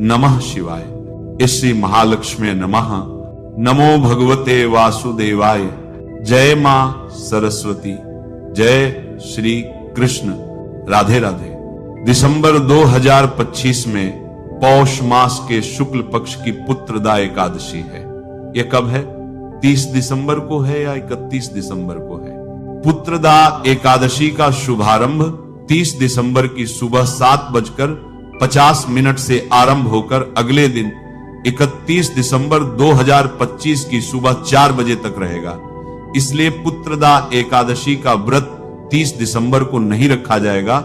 नमः शिवाय। श्री महालक्ष्मी नमः। नमो भगवते वासुदेवाय। जय मां सरस्वती। जय श्री कृष्ण। राधे राधे। दिसंबर 2025 में पौष मास के शुक्ल पक्ष की पुत्रदा एकादशी है। यह कब है? 30 दिसंबर को है या 31 दिसंबर को है? पुत्रदा एकादशी का शुभारंभ 30 दिसंबर की सुबह 7:50 से आरंभ होकर अगले दिन 31 दिसंबर 2025 की सुबह 4 बजे तक रहेगा। इसलिए पुत्रदा एकादशी का व्रत 30 दिसंबर को नहीं रखा जाएगा,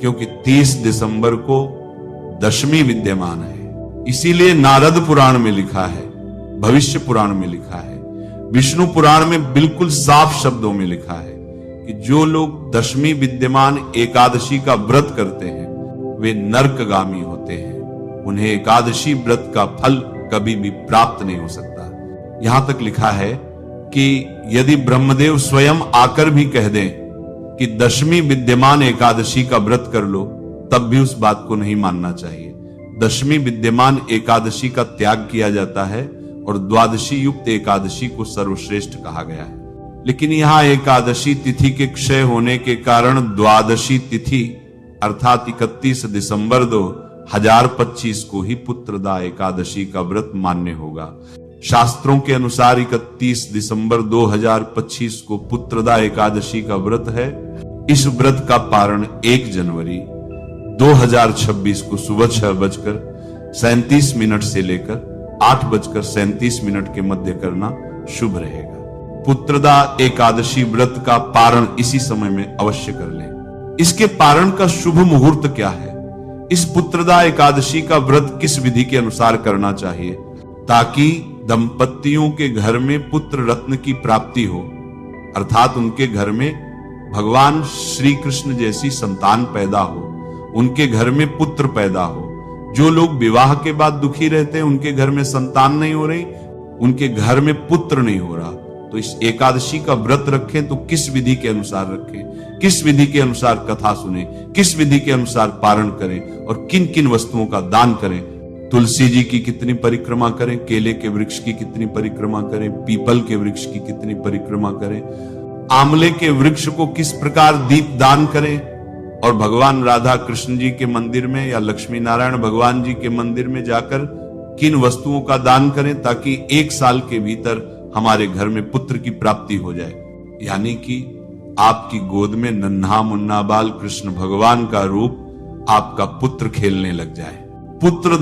क्योंकि 30 दिसंबर को दशमी विद्यमान है। इसीलिए नारद पुराण में लिखा है, भविष्य पुराण में लिखा है, विष्णु पुराण में बिल्कुल साफ शब्दों में लिखा है कि जो लोग दशमी विद्यमान एकादशी का व्रत करते हैं वे नरकगामी होते हैं। उन्हें एकादशी व्रत का फल कभी भी प्राप्त नहीं हो सकता। यहां तक लिखा है कि यदि ब्रह्मदेव स्वयं आकर भी कह दें कि दशमी विद्यमान एकादशी का व्रत कर लो, तब भी उस बात को नहीं मानना चाहिए। दशमी विद्यमान एकादशी का त्याग किया जाता है और द्वादशी युक्त एकादशी को सर्वश्रेष्ठ कहा गया है। लेकिन यहां एकादशी तिथि के क्षय होने के कारण द्वादशी तिथि अर्थात 31 दिसंबर 2025 को ही पुत्रदा एकादशी का व्रत मान्य होगा। शास्त्रों के अनुसार 31 दिसंबर 2025 को पुत्रदा एकादशी का व्रत है। इस व्रत का पारण 1 जनवरी 2026 को सुबह 6:37 से लेकर 8:37 के मध्य करना शुभ रहेगा। पुत्रदा एकादशी व्रत का पारण इसी समय में अवश्य कर लें। इसके पारण का शुभ मुहूर्त क्या है? इस पुत्रदा एकादशी का व्रत किस विधि के अनुसार करना चाहिए ताकि दंपतियों के घर में पुत्र रत्न की प्राप्ति हो, अर्थात उनके घर में भगवान श्री कृष्ण जैसी संतान पैदा हो, उनके घर में पुत्र पैदा हो। जो लोग विवाह के बाद दुखी रहते हैं, उनके घर में संतान नहीं हो रही, उनके घर में पुत्र नहीं हो रहा, तो इस एकादशी का व्रत रखें तो किस विधि के अनुसार रखें, किस विधि के अनुसार कथा सुने, किस विधि के अनुसार पारण करें और किन किन वस्तुओं का दान करें। तुलसी जी की कितनी परिक्रमा करें, केले के वृक्ष की कितनी परिक्रमा करें, पीपल के वृक्ष की कितनी परिक्रमा करें, आंवले के वृक्ष को किस प्रकार दीप दान करें, और भगवान राधा कृष्ण जी के मंदिर में या लक्ष्मी नारायण भगवान जी के मंदिर में जाकर किन वस्तुओं का दान करें ताकि 1 साल के भीतर हमारे घर में पुत्र की प्राप्ति हो जाए। यानी कि आपकी गोद में नन्हा मुन्ना बाल कृष्ण भगवान का रूप आपका पुत्र खेलने लग जाए। पुत्रदा